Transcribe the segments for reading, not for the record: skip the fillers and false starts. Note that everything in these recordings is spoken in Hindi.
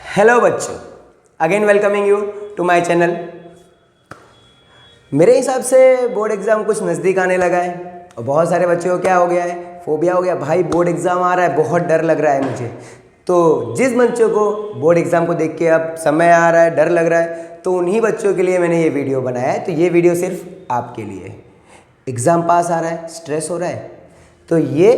हेलो बच्चों, again welcoming you to my channel. मेरे हिसाब से बोर्ड एग्ज़ाम कुछ नज़दीक आने लगा है और बहुत सारे बच्चों को क्या हो गया है, फोबिया हो गया। भाई बोर्ड एग्ज़ाम आ रहा है, बहुत डर लग रहा है मुझे। तो जिस बच्चों को बोर्ड एग्ज़ाम को देख के अब समय आ रहा है, डर लग रहा है, तो उन्हीं बच्चों के लिए मैंने ये वीडियो बनाया है। तो ये वीडियो सिर्फ आपके लिए है। एग्ज़ाम पास आ रहा है, स्ट्रेस हो रहा है, तो ये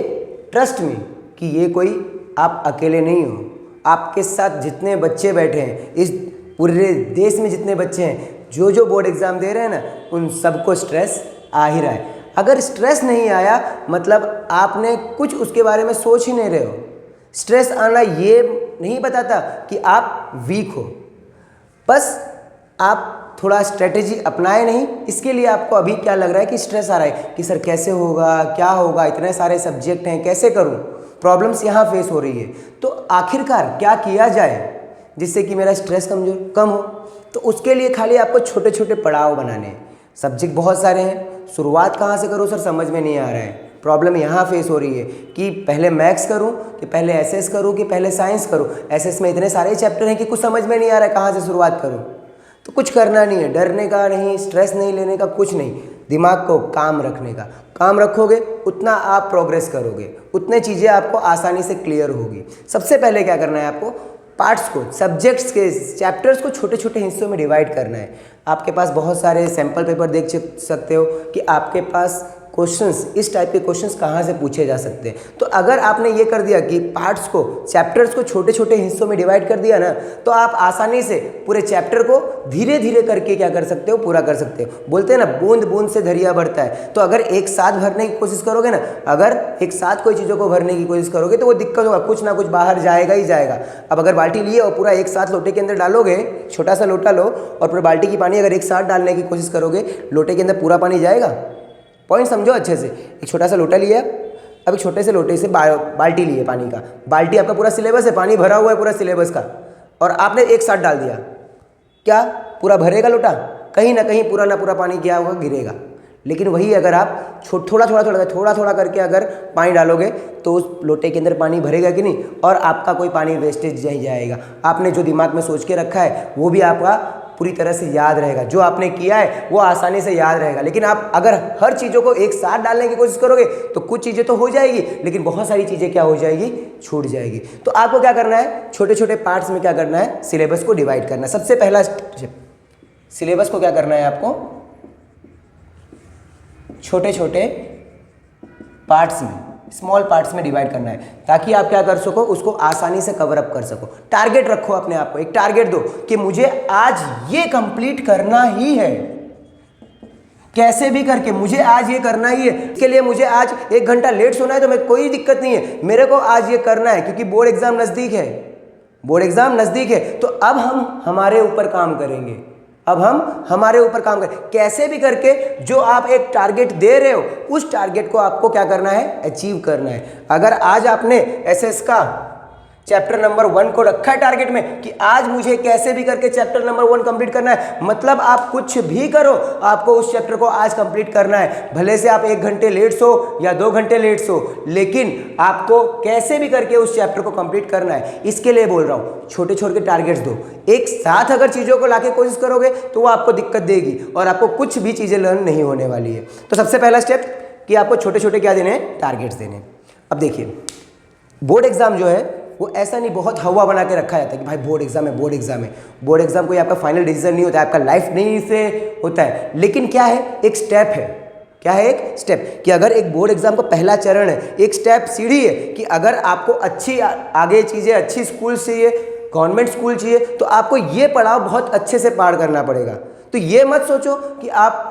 ट्रस्ट मी कि ये कोई आप अकेले नहीं हो। आपके साथ जितने बच्चे बैठे हैं, इस पूरे देश में जितने बच्चे हैं जो बोर्ड एग्ज़ाम दे रहे हैं ना, उन सबको स्ट्रेस आ ही रहा है। अगर स्ट्रेस नहीं आया मतलब आपने कुछ उसके बारे में सोच ही नहीं रहे हो। स्ट्रेस आना ये नहीं बताता कि आप वीक हो, बस आप थोड़ा स्ट्रेटेजी अपनाए नहीं। इसके लिए आपको अभी क्या लग रहा है कि स्ट्रेस आ रहा है कि सर कैसे होगा, क्या होगा, इतने सारे सब्जेक्ट हैं, कैसे करूं, प्रॉब्लम्स यहाँ फेस हो रही है। तो आखिरकार क्या किया जाए जिससे कि मेरा स्ट्रेस कम हो। तो उसके लिए खाली आपको छोटे छोटे पड़ाव बनाने हैं। सब्जेक्ट बहुत सारे हैं, शुरुआत कहाँ से करूँ सर समझ में नहीं आ रहा है। प्रॉब्लम यहाँ फेस हो रही है कि पहले मैथ्स करूँ कि पहले एसएस करूँ कि पहले साइंस करूँ। एसएस में इतने सारे चैप्टर हैं कि कुछ समझ में नहीं आ रहा है कहाँ से शुरुआत करूँ। तो कुछ करना नहीं है, डरने का नहीं, स्ट्रेस नहीं लेने का, कुछ नहीं, दिमाग को काम रखने का। काम रखोगे उतना आप प्रोग्रेस करोगे, उतने चीज़ें आपको आसानी से क्लियर होगी। सबसे पहले क्या करना है, आपको पार्ट्स को, सब्जेक्ट्स के चैप्टर्स को छोटे छोटे हिस्सों में डिवाइड करना है। आपके पास बहुत सारे सैम्पल पेपर देख सकते हो कि आपके पास क्वेश्चंस, इस टाइप के क्वेश्चंस कहाँ से पूछे जा सकते हैं। तो अगर आपने ये कर दिया कि पार्ट्स को, चैप्टर्स को छोटे छोटे हिस्सों में डिवाइड कर दिया ना, तो आप आसानी से पूरे चैप्टर को धीरे धीरे करके क्या कर सकते हो, पूरा कर सकते हो। बोलते हैं ना, बूंद बूंद से दरिया बढ़ता है। तो अगर एक साथ भरने की कोशिश करोगे ना, अगर एक साथ कोई चीज़ों को भरने की कोशिश करोगे तो वो दिक्कत होगा, कुछ ना कुछ बाहर जाएगा ही जाएगा। अब अगर बाल्टी लिए और पूरा एक साथ लोटे के अंदर डालोगे, छोटा सा लोटा लो और पूरे बाल्टी की पानी अगर एक साथ डालने की कोशिश करोगे, लोटे के अंदर पूरा पानी जाएगा। पॉइंट समझो अच्छे से। एक छोटा सा लोटा लिया, अब एक छोटे से लोटे से बाल्टी लिए पानी का। बाल्टी आपका पूरा सिलेबस है, पानी भरा हुआ है पूरा सिलेबस का, और आपने एक साथ डाल दिया, क्या पूरा भरेगा लोटा? कहीं ना कहीं पूरा ना पूरा पानी क्या होगा, गिरेगा। लेकिन वही अगर आप थोड़ा थोड़ा करके अगर पानी डालोगे तो उस लोटे के अंदर पानी भरेगा कि नहीं, और आपका कोई पानी वेस्टेज नहीं जाएगा। आपने जो दिमाग में सोच के रखा है वो भी आपका पूरी तरह से याद रहेगा, जो आपने किया है वो आसानी से याद रहेगा। लेकिन आप अगर हर चीज़ों को एक साथ डालने की कोशिश करोगे तो कुछ चीज़ें तो हो जाएगी, लेकिन बहुत सारी चीज़ें क्या हो जाएगी, छूट जाएगी। तो आपको क्या करना है, छोटे छोटे पार्ट्स में क्या करना है, सिलेबस को डिवाइड करना है। सबसे पहला स्टेप, सिलेबस को क्या करना है, आपको छोटे छोटे पार्ट्स में, स्मॉल पार्ट्स में डिवाइड करना है, ताकि आप क्या कर सको, उसको आसानी से कवर अप कर सको। टारगेट रखो अपने आप को, एक टारगेट दो कि मुझे आज ये कंप्लीट करना ही है, कैसे भी करके मुझे आज ये करना ही है। इसके लिए मुझे आज 1 घंटा लेट सोना है तो मैं, कोई दिक्कत नहीं है, मेरे को आज ये करना है, क्योंकि बोर्ड एग्जाम नज़दीक है। बोर्ड एग्जाम नज़दीक है तो अब हम हमारे ऊपर काम करेंगे। अब हम हमारे ऊपर काम करें, कैसे भी करके जो आप एक टारगेट दे रहे हो उस टारगेट को आपको क्या करना है, अचीव करना है। अगर आज आपने एसएस का चैप्टर नंबर 1 को रखा है टारगेट में कि आज मुझे कैसे भी करके चैप्टर नंबर 1 कंप्लीट करना है, मतलब आप कुछ भी करो, आपको उस चैप्टर को आज कंप्लीट करना है। भले से आप 1 घंटे लेट सो या 2 घंटे लेट सो, लेकिन आपको कैसे भी करके उस चैप्टर को कंप्लीट करना है। इसके लिए बोल रहा हूँ, छोटे छोटे टारगेट्स दो। एक साथ अगर चीज़ों को लाके कोशिश करोगे तो वो आपको दिक्कत देगी और आपको कुछ भी चीज़ें लर्न नहीं होने वाली है। तो सबसे पहला स्टेप कि आपको छोटे छोटे क्या देने हैं, टारगेट्स देने हैं। अब देखिए, बोर्ड एग्जाम जो है वो ऐसा नहीं बहुत हवा बना के रखा जाता है कि भाई बोर्ड एग्जाम है, बोर्ड एग्जाम है। बोर्ड एग्जाम कोई आपका फाइनल डिसीजन नहीं होता है, आपका लाइफ नहीं से होता है। लेकिन क्या है, एक स्टेप है। क्या है, एक स्टेप, कि अगर एक बोर्ड एग्जाम का पहला चरण है, एक स्टेप सीढ़ी है कि अगर आपको अच्छी आगे चीज़ें, अच्छी स्कूल चाहिए, गवर्नमेंट स्कूल चाहिए, तो आपको ये पड़ाव बहुत अच्छे से पार करना पड़ेगा। तो ये मत सोचो कि आप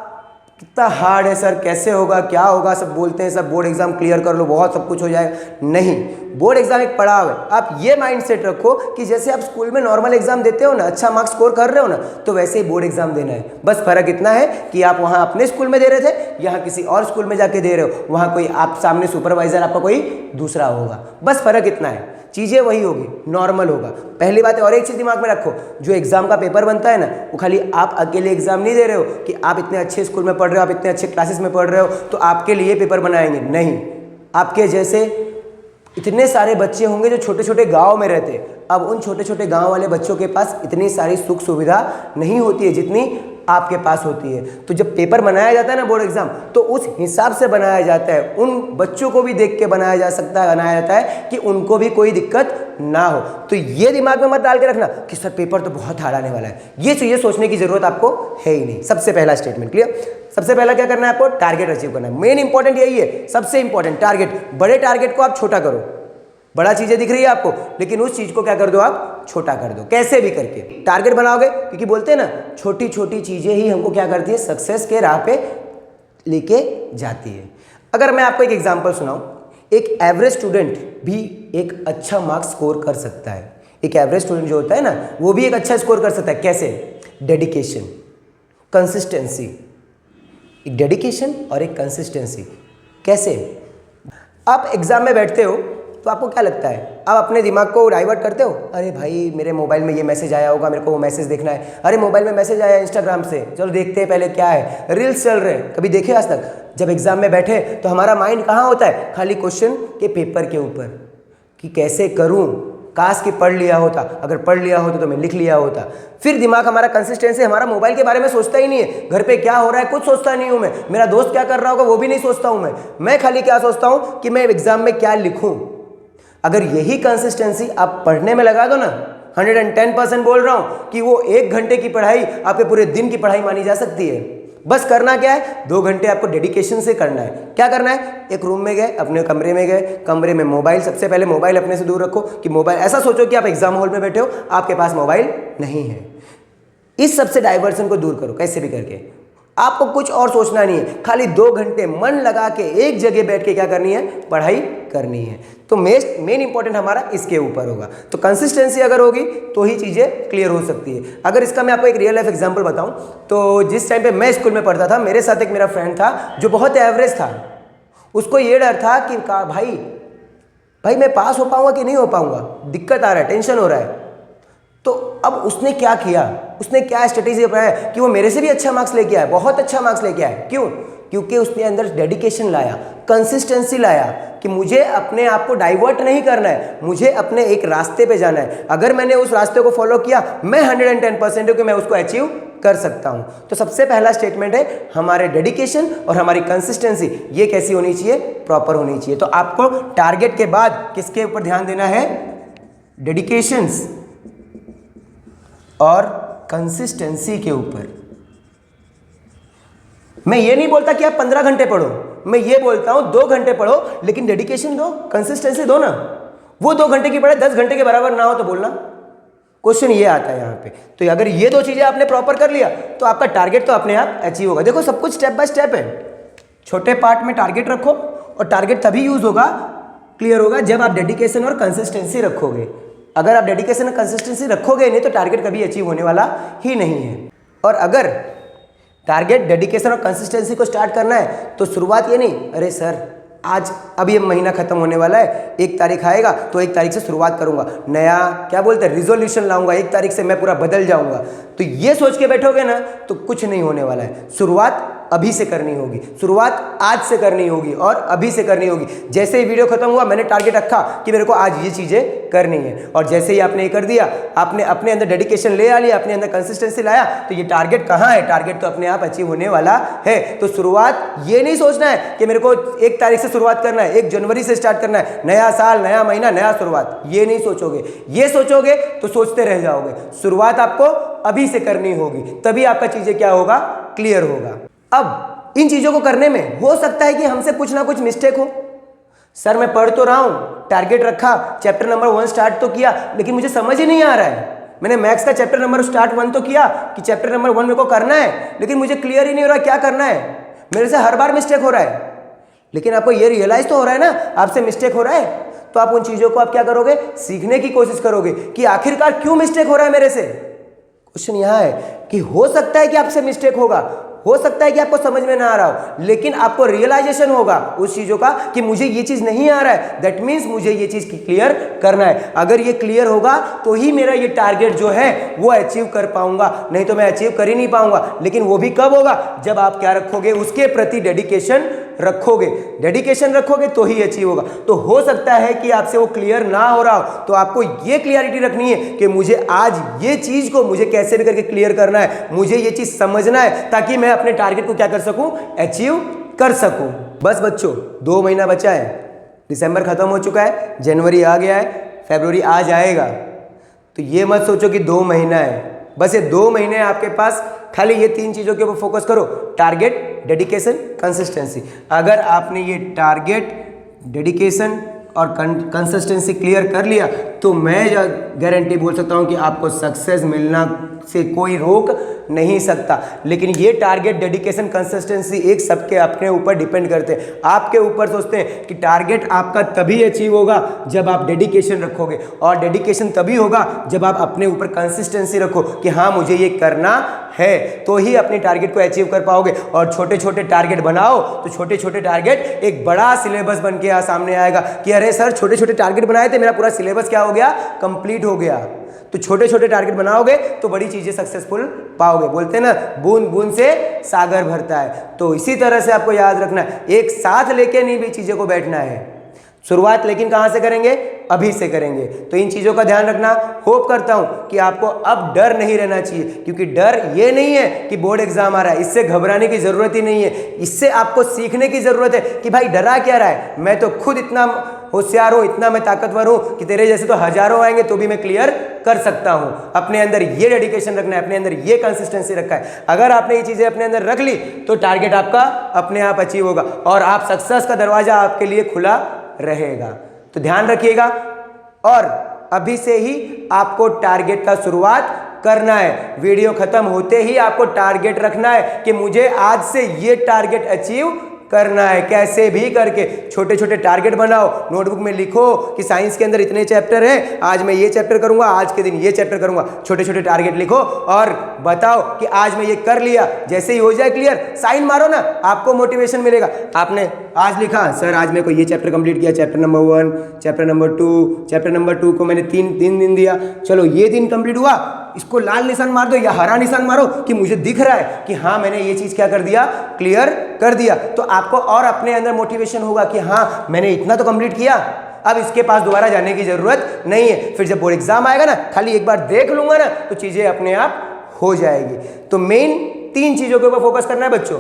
कितना हार्ड है सर, कैसे होगा, क्या होगा, सब बोलते हैं सब बोर्ड एग्जाम क्लियर कर लो बहुत सब कुछ हो जाएगा। नहीं, बोर्ड एग्जाम एक पड़ाव है। आप ये माइंडसेट रखो कि जैसे आप स्कूल में नॉर्मल एग्जाम देते हो ना, अच्छा मार्क्स स्कोर कर रहे हो ना, तो वैसे ही बोर्ड एग्जाम देना है। बस फर्क इतना है कि आप वहाँ अपने स्कूल में दे रहे थे, यहाँ किसी और स्कूल में जाके दे रहे हो, वहाँ कोई आप सामने सुपरवाइजर आपका कोई दूसरा होगा। बस फर्क इतना है, चीज़ें वही होगी, नॉर्मल होगा। पहली बात है, और एक चीज़ दिमाग में रखो, जो एग्जाम का पेपर बनता है ना, वो खाली आप अकेले एग्जाम नहीं दे रहे हो कि आप इतने अच्छे स्कूल में पढ़ रहे हो, आप इतने अच्छे क्लासेस में पढ़ रहे हो तो आपके लिए पेपर बनाएंगे। नहीं, आपके जैसे इतने सारे बच्चे होंगे जो छोटे छोटे गांव में रहते हैं। अब उन छोटे छोटे गांव वाले बच्चों के पास इतनी सारी सुख सुविधा नहीं होती है जितनी आपके पास होती है। तो जब पेपर बनाया जाता है ना बोर्ड एग्जाम, तो उस हिसाब से बनाया जाता है, उन बच्चों को भी देख के बनाया जाता है कि उनको भी कोई दिक्कत ना हो। तो ये दिमाग में मत डाल के रखना कि सर पेपर तो बहुत हार्ड आने वाला है, ये सोचने की जरूरत आपको है ही नहीं। सबसे पहला स्टेटमेंट क्लियर। सबसे पहला क्या करना है आपको, टारगेट अचीव करना है। मेन इंपॉर्टेंट यही है, सबसे इंपॉर्टेंट टारगेट। बड़े टारगेट को आप छोटा करो, बड़ा चीजें दिख रही है आपको, लेकिन उस चीज को क्या कर दो आप, छोटा कर दो, कैसे भी करके टारगेट बनाओगे। क्योंकि बोलते हैं ना, छोटी छोटी चीजें ही हमको क्या करती है, सक्सेस के राह पे लेके जाती है। अगर मैं आपको एक एग्जांपल सुनाऊं, एक एवरेज स्टूडेंट भी एक अच्छा मार्क्स स्कोर कर सकता है। एक एवरेज स्टूडेंट जो होता है ना, वो भी एक अच्छा स्कोर कर सकता है। कैसे? Dedication, consistency. एक डेडिकेशन और एक कंसिस्टेंसी। कैसे? आप एग्जाम में बैठते हो तो आपको क्या लगता है, आप अपने दिमाग को डाइवर्ट करते हो, अरे भाई मेरे मोबाइल में ये मैसेज आया होगा, मेरे को वो मैसेज देखना है, अरे मोबाइल में मैसेज आया इंस्टाग्राम से, चलो देखते हैं पहले क्या है, रील्स चल रहे हैं। कभी देखे आज तक? जब एग्जाम में बैठे तो हमारा माइंड कहाँ होता है, खाली क्वेश्चन के पेपर के ऊपर, कि कैसे करूँ, काश कि पढ़ लिया होता, अगर पढ़ लिया होता तो मैं लिख लिया होता। फिर दिमाग हमारा कंसिस्टेंसी, हमारा मोबाइल के बारे में सोचता ही नहीं है, घर पे क्या हो रहा है कुछ सोचता नहीं हूँ मैं, मेरा दोस्त क्या कर रहा होगा वो भी नहीं सोचता हूँ मैं खाली क्या सोचता हूँ कि मैं एग्जाम में क्या लिखूँ। अगर यही कंसिस्टेंसी आप पढ़ने में लगा दो ना, 110% बोल रहा हूँ कि वो 1 घंटे की पढ़ाई आपके पूरे दिन की पढ़ाई मानी जा सकती है। बस करना क्या है, 2 घंटे आपको डेडिकेशन से करना है। क्या करना है, एक रूम में गए, अपने कमरे में गए, कमरे में मोबाइल, सबसे पहले मोबाइल अपने से दूर रखो। कि मोबाइल, ऐसा सोचो कि आप एग्जाम हॉल में बैठे हो, आपके पास मोबाइल नहीं है। इस सबसे डाइवर्सन को दूर करो कैसे भी करके। आपको कुछ और सोचना नहीं है, खाली 2 घंटे मन लगा के एक जगह बैठ के क्या करनी है, पढ़ाई करनी है। तो मेन इंपॉर्टेंट हमारा इसके ऊपर होगा। तो कंसिस्टेंसी अगर होगी तो ही चीज़ें क्लियर हो सकती है। अगर इसका मैं आपको एक रियल लाइफ एग्जांपल बताऊं, तो जिस टाइम पे मैं स्कूल में पढ़ता था, मेरे साथ एक मेरा फ्रेंड था जो बहुत एवरेज था। उसको ये डर था कि भाई मैं पास हो पाऊंगा कि नहीं हो पाऊंगा, दिक्कत आ रहा है, टेंशन हो रहा है। तो अब उसने क्या किया, उसने क्या स्ट्रेटेजी अपनाया कि वो मेरे से भी अच्छा मार्क्स लेके आया, बहुत अच्छा मार्क्स लेके आया। क्यों? क्योंकि उसने अंदर डेडिकेशन लाया, कंसिस्टेंसी लाया कि मुझे अपने आप को डाइवर्ट नहीं करना है, मुझे अपने एक रास्ते पे जाना है। अगर मैंने उस रास्ते को फॉलो किया, मैं 110% हूँ कि मैं उसको अचीव कर सकता हूँ। तो सबसे पहला स्टेटमेंट है हमारे डेडिकेशन और हमारी कंसिस्टेंसी, ये कैसी होनी चाहिए, प्रॉपर होनी चाहिए। तो आपको टारगेट के बाद किसके ऊपर ध्यान देना है, डेडिकेशंस और कंसिस्टेंसी के ऊपर। मैं ये नहीं बोलता कि आप 15 घंटे पढ़ो, मैं ये बोलता हूं 2 घंटे पढ़ो, लेकिन डेडिकेशन दो, कंसिस्टेंसी दो ना। वो 2 घंटे की पढ़ाई 10 घंटे के बराबर ना हो तो बोलना। क्वेश्चन ये आता है यहाँ पे। तो अगर ये 2 चीजें आपने प्रॉपर कर लिया तो आपका टारगेट तो अपने आप अचीव होगा। देखो सब कुछ स्टेप बाय स्टेप है। छोटे पार्ट में टारगेट रखो, और टारगेट तभी यूज होगा, क्लियर होगा, जब आप डेडिकेशन और कंसिस्टेंसी रखोगे। अगर आप डेडिकेशन और कंसिस्टेंसी रखोगे नहीं तो टारगेट कभी अचीव होने वाला ही नहीं है। और अगर टारगेट, डेडिकेशन और कंसिस्टेंसी को स्टार्ट करना है तो शुरुआत ये नहीं, अरे सर आज अब ये महीना खत्म होने वाला है, 1 तारीख आएगा तो 1 तारीख से शुरुआत करूंगा, नया क्या बोलते हैं रिजोल्यूशन लाऊंगा, 1 तारीख से मैं पूरा बदल जाऊंगा। तो ये सोच के बैठोगे ना तो कुछ नहीं होने वाला है। शुरुआत अभी से करनी होगी, शुरुआत आज से करनी होगी और अभी से करनी होगी। जैसे ही वीडियो खत्म हुआ मैंने टारगेट रखा कि मेरे को आज ये चीज़ें करनी है, और जैसे ही आपने ये कर दिया, आपने अपने अंदर डेडिकेशन ले आ लिया, अपने अंदर कंसिस्टेंसी लाया, तो ये टारगेट कहाँ है, टारगेट तो अपने आप अचीव होने वाला है। तो शुरुआत ये नहीं सोचना है कि मेरे को 1 तारीख से शुरुआत करना है, 1 जनवरी से स्टार्ट करना है, नया साल, नया महीना, नया शुरुआत, ये नहीं सोचोगे। ये सोचोगे तो सोचते रह जाओगे। शुरुआत आपको अभी से करनी होगी, तभी आपका चीज़ें क्या होगा, क्लियर होगा। अब इन चीजों को करने में हो सकता है कि हमसे कुछ ना कुछ मिस्टेक हो। सर मैं पढ़ तो रहा हूं, टारगेट रखा, चैप्टर नंबर 1 स्टार्ट तो किया, लेकिन मुझे समझ ही नहीं आ रहा है। मैंने मैथ्स का चैप्टर नंबर स्टार्ट 1 तो किया कि चैप्टर नंबर 1 मेरे को करना है, लेकिन मुझे क्लियर ही नहीं हो रहा क्या करना है, मेरे से हर बार मिस्टेक हो रहा है। लेकिन आपको ये रियलाइज तो हो रहा है ना आपसे मिस्टेक हो रहा है, तो आप उन चीजों को आप क्या करोगे, सीखने की कोशिश करोगे कि आखिरकार क्यों मिस्टेक हो रहा है मेरे से। क्वेश्चन यहां है कि हो सकता है कि आपसे मिस्टेक होगा, हो सकता है कि आपको समझ में ना आ रहा हो, लेकिन आपको रियलाइजेशन होगा उस चीजों का कि मुझे ये चीज नहीं आ रहा है, दैट मीन्स मुझे ये चीज क्लियर करना है। अगर ये क्लियर होगा तो ही मेरा ये टारगेट जो है वो अचीव कर पाऊंगा, नहीं तो मैं अचीव कर ही नहीं पाऊंगा। लेकिन वो भी कब होगा, जब आप क्या रखोगे, उसके प्रति डेडिकेशन रखोगे, डेडिकेशन रखोगे तो ही अचीव होगा। तो हो सकता है कि आपसे वो क्लियर ना हो रहा हो, तो आपको ये क्लियरिटी रखनी है कि मुझे आज ये चीज को मुझे कैसे भी करके क्लियर करना है, मुझे ये चीज समझना है ताकि मैं अपने टारगेट को क्या कर सकूं, अचीव कर सकूं। बस बच्चों 2 महीना बचा है, दिसंबर खत्म हो चुका है, जनवरी आ गया है, फरवरी आ जाएगा। तो ये मत सोचो कि 2 महीना है, बस ये 2 महीने आपके पास, खाली ये 3 चीज़ों के ऊपर फोकस करो, टारगेट, डेडिकेशन, कंसिस्टेंसी। अगर आपने ये टारगेट, डेडिकेशन और कंसिस्टेंसी क्लियर कर लिया तो मैं गारंटी बोल सकता हूँ कि आपको सक्सेस मिलना से कोई रोक नहीं सकता। लेकिन ये टारगेट, डेडिकेशन, कंसिस्टेंसी एक सबके अपने ऊपर डिपेंड करते हैं। आपके ऊपर सोचते हैं कि टारगेट आपका तभी अचीव होगा जब आप डेडिकेशन रखोगे, और डेडिकेशन तभी होगा जब आप अपने ऊपर कंसिस्टेंसी रखो कि हाँ मुझे ये करना है, तो ही अपनी टारगेट को अचीव कर पाओगे। और छोटे छोटे टारगेट बनाओ तो छोटे छोटे टारगेट एक बड़ा सिलेबस बन के सामने आएगा कि अरे सर छोटे छोटे टारगेट बनाए थे, मेरा पूरा सिलेबस क्या हो गया, कंप्लीट हो गया। तो छोटे छोटे टारगेट बनाओगे तो बड़ी चीजें सक्सेसफुल पाओगे। बोलते हैं ना, बूंद बूंद से सागर भरता है। तो इसी तरह से आपको याद रखना है, एक साथ लेके नहीं भी चीजों को बैठना है। शुरुआत लेकिन कहां से करेंगे, अभी से करेंगे। तो इन चीजों का ध्यान रखना। होप करता हूं कि आपको अब डर नहीं रहना चाहिए, क्योंकि डर ये नहीं है कि बोर्ड एग्जाम आ रहा है, इससे घबराने की जरूरत ही नहीं है। इससे आपको सीखने की जरूरत है कि भाई डरा क्या रहा है, मैं तो खुद इतना होशियार हूं, इतना मैं ताकतवर हूं कि तेरे जैसे तो हजारों आएंगे तो भी मैं क्लियर कर सकता हूं। अपने अंदर ये डेडिकेशन रखना है, अपने अंदर ये कंसिस्टेंसी रखा है। अगर आपने ये चीजें अपने अंदर रख ली तो टारगेट आपका अपने आप अचीव होगा और आप सक्सेस का दरवाजा आपके लिए खुला रहेगा। तो ध्यान रखिएगा, और अभी से ही आपको टारगेट का शुरुआत करना है। वीडियो खत्म होते ही आपको टारगेट रखना है कि मुझे आज से ये टारगेट अचीव करना है। कैसे भी करके छोटे छोटे टारगेट बनाओ, नोटबुक में लिखो कि साइंस के अंदर इतने चैप्टर हैं, आज मैं ये चैप्टर करूंगा, आज के दिन ये चैप्टर करूंगा। छोटे छोटे टारगेट लिखो और बताओ कि आज मैं ये कर लिया। जैसे ही हो जाए क्लियर, साइन मारो ना, आपको मोटिवेशन मिलेगा। आपने आज लिखा सर आज मेरे को ये चैप्टर कंप्लीट किया, chapter number 1, chapter number 2, chapter number 2 को मैंने 3 दिन दिया, चलो ये दिन कंप्लीट हुआ, इसको लाल निशान मार दो या हरा निशान मारो कि मुझे दिख रहा है कि हाँ मैंने ये चीज क्या कर दिया, क्लियर कर दिया। तो आपको और अपने अंदर मोटिवेशन होगा कि हाँ मैंने इतना तो कंप्लीट किया, अब इसके पास दोबारा जाने की जरूरत नहीं है। फिर जब बोर्ड एग्जाम आएगा ना, खाली एक बार देख लूंगा ना तो चीजें अपने आप हो जाएगी। तो मेन 3 चीजों के ऊपर फोकस करना है बच्चों,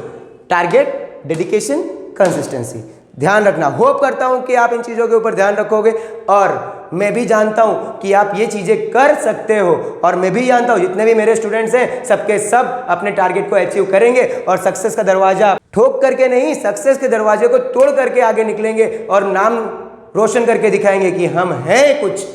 टारगेट, डेडिकेशन, कंसिस्टेंसी। ध्यान रखना। होप करता हूं कि आप इन चीजों के ऊपर ध्यान रखोगे, और मैं भी जानता हूं कि आप ये चीजें कर सकते हो, और मैं भी जानता हूं जितने भी मेरे स्टूडेंट्स हैं सबके सब अपने टारगेट को अचीव करेंगे और सक्सेस का दरवाजा ठोक करके नहीं, सक्सेस के दरवाजे को तोड़ करके आगे निकलेंगे और नाम रोशन करके दिखाएंगे कि हम हैं कुछ।